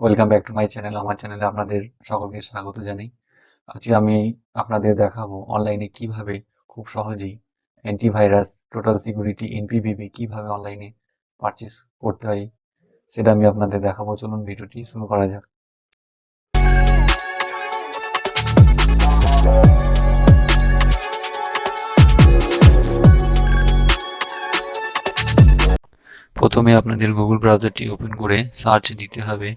Welcome back to my channel. আমার চ্যানেলে আপনাদের সকলকে স্বাগত জানাই। আজকে আমি আপনাদের দেখাবো অনলাইনে কিভাবে খুব সহজেই অ্যান্টিভাইরাস, টোটাল সিকিউরিটি, এনপিভিবি কিভাবে অনলাইনে পারচেস করতে হয় সেটা আমি আপনাদের দেখাবো। চলুন ভিডিওটি শুরু করা যাক। প্রথমে আপনাদের গুগল ব্রাউজারটি ওপেন করে সার্চ দিতে হবে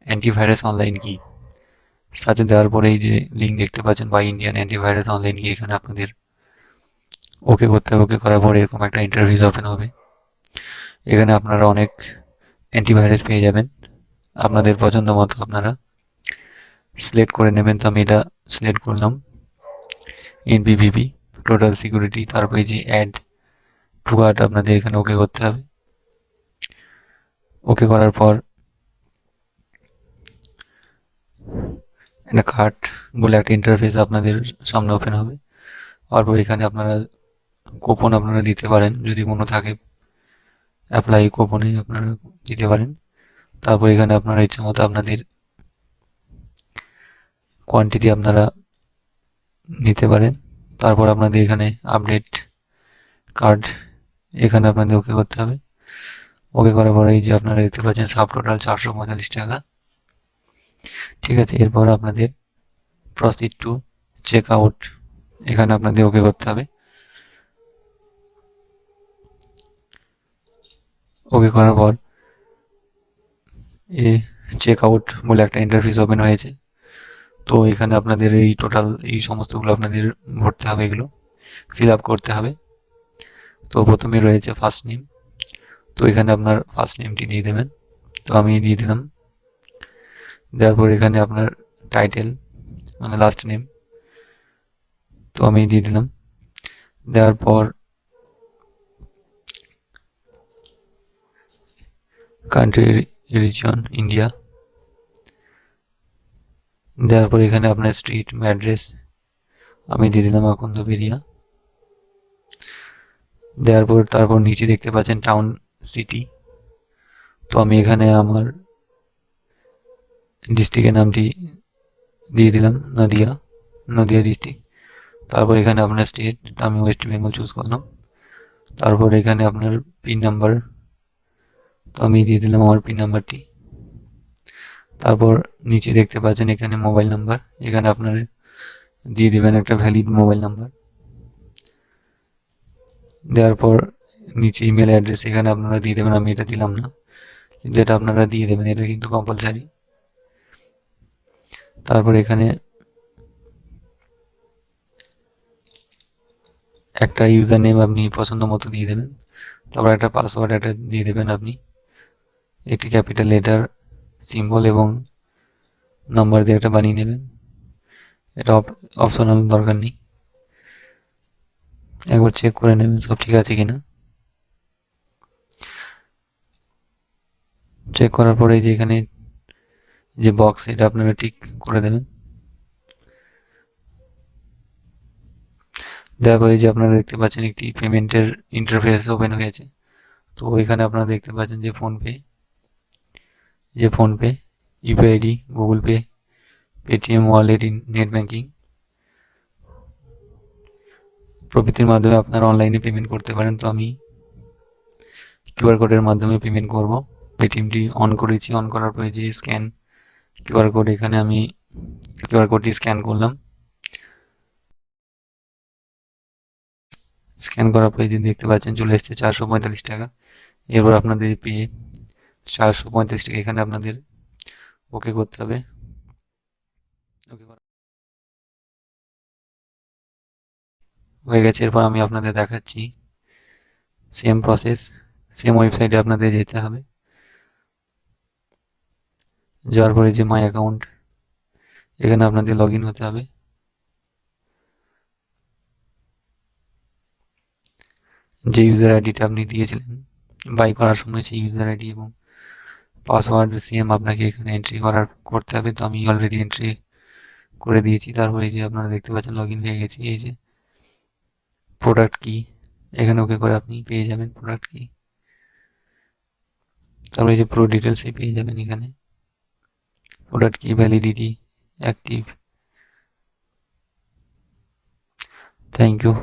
অ্যান্টিভাইরাস অনলাইন কি। সার্চে দেওয়ার পরে এই যে লিঙ্ক দেখতে পাচ্ছেন বা ইন্ডিয়ান অ্যান্টিভাইরাস অনলাইন কি, এখানে আপনাদের ওকে করতে হবে। ওকে করার পরে এরকম একটা ইন্টারফেস ওপেন হবে। এখানে আপনারা অনেক অ্যান্টিভাইরাস পেয়ে যাবেন। আপনাদের পছন্দ মতো আপনারা সিলেক্ট করে নেবেন। তো আমি এটা সিলেক্ট করলাম এনপিভিবি টোটাল সিকিউরিটি। তারপরে যে অ্যাড টু কার্ট আপনাদের এখানে ওকে করতে হবে। ওকে করার পর একটা কার্ট বলে একটা ইন্টারফেস আপনাদের সামনে ওপেন হবে। তারপর এখানে আপনারা কুপন আপনারা দিতে পারেন, যদি কোনো থাকে অ্যাপ্লাই কুপনে আপনারা দিতে পারেন। তারপর এখানে আপনারা ইচ্ছা মতো আপনাদের কোয়ান্টিটি আপনারা নিতে পারেন। তারপর আপনাদের এখানে আপডেট কার্ড এখানে আপনাদের ওকে করতে হবে। ওকে করার পরে এই যে আপনারা দেখতে পাচ্ছেন সাব টোটাল 445 টাকা। ঠিক আছে, এরপর আপনাদের প্রসিড টু চেক আউট এখানে আপনাদের ওকে করতে হবে। ওকে করার পর এ চেক আউট বলে একটা ইন্টারফেস ওপেন হয়েছে। তো এখানে আপনাদের এই টোটাল এই সমস্তগুলো আপনাদের ভরতে হবে, এগুলো ফিল আপ করতে হবে। তো প্রথমে রয়েছে ফার্স্ট নেম। তো এখানে আপনার ফার্স্ট নেমটি দিয়ে দেবেন। তো আমি দিয়ে দিলাম। দেওয়ার পর এখানে আপনার টাইটেল মানে লাস্ট নেম, তো আমি দিয়ে দিলাম। দেওয়ার পর কান্ট্রি রিজিয়ন ইন্ডিয়া। দেওয়ার পর এখানে আপনার স্ট্রিট অ্যাড্রেস আমি দিয়ে দিলাম আকন্দবেরিয়া। দেওয়ার পর তারপর নিচে দেখতে পাচ্ছেন টাউন সিটি। তো আমি এখানে আমার ডিস্ট্রিক্টের নামটি দিয়ে দিলাম নদিয়া ডিস্ট্রিক্ট। তারপর এখানে আপনার স্টেট, আমি ওয়েস্ট বেঙ্গল চুজ করলাম। তারপর এখানে আপনার পিন নাম্বার, তো আমি দিয়ে দিলাম আমার পিন নাম্বারটি। তারপর নিচে দেখতে পাচ্ছেন এখানে মোবাইল নাম্বার, এখানে আপনার দিয়ে দেবেন একটা ভ্যালিড মোবাইল নাম্বার। দেওয়ার পর নিচে ইমেল অ্যাড্রেস এখানে আপনারা দিয়ে দেবেন, আমি এটা দিলাম না, কিন্তু এটা আপনারা দিয়ে দেবেন, এটা কিন্তু কম্পালসারি। তারপর এখানে একটা ইউজার নেম আপনি পছন্দ মতো দিয়ে দেবেন। তারপর একটা পাসওয়ার্ড একটা দিয়ে দেবেন আপনি, একটি ক্যাপিটাল লেটার, সিম্বল এবং নাম্বার দিয়ে একটা বানিয়ে নেবেন। এটা অপশনাল, দরকার নেই। একবার চেক করে নেবেন সব ঠিক আছে কিনা। চেক করার পরে যে এখানে যে বক্স এটা আপনারা ঠিক করে দেবেন। দেওয়ার পরে যে আপনারা দেখতে পাচ্ছেন একটি পেমেন্টের ইন্টারফেস ওপেন হয়েছে। তো এখানে আপনারা দেখতে পাচ্ছেন যে PhonePe, UPI ID, Google pay, Paytm wallet, net banking প্রভৃতির মাধ্যমে আপনারা অনলাইনে পেমেন্ট করতে পারেন। তো আমি কিউআর কোডের মাধ্যমে পেমেন্ট করব। পেটিএমটি অন করেছি, অন করার পরে যে স্ক্যান কিউআর কোড, এখানে আমি কিউআর কোডটি স্ক্যান করলাম। স্ক্যান করার পরে যে দেখতে পাচ্ছেন চলে এসছে 445 টাকা। এরপর আপনাদের পে 435 টাকা এখানে আপনাদের ওকে করতে হবে। ওকে হয়ে গেছে। এরপর আমি আপনাদের দেখাচ্ছি সেম প্রসেস, সেম ওয়েবসাইটে আপনাদের যেতে হবে। যাওয়ার পরে যে মাই অ্যাকাউন্ট এখানে আপনাদের লগ ইন হতে হবে। যে ইউজার আইডিটা আপনি দিয়েছিলেন বাই করার সময়, সেই ইউজার আইডি এবং পাসওয়ার্ড সেম আপনাকে এখানে এন্ট্রি করতে হবে। তো আমি অলরেডি এন্ট্রি করে দিয়েছি। তারপরে এই যে আপনারা দেখতে পাচ্ছেন লগ ইন হয়ে গেছি। এই যে প্রোডাক্ট কি এখানে ওকে করে আপনি পেয়ে যাবেন প্রোডাক্ট কি। তারপরে এই যে প্রো ডিটেলসে পেয়ে যাবেন এখানে। প্রোডাক্ট কি, ভ্যালিডিটি, অ্যাক্টিভ। Thank you.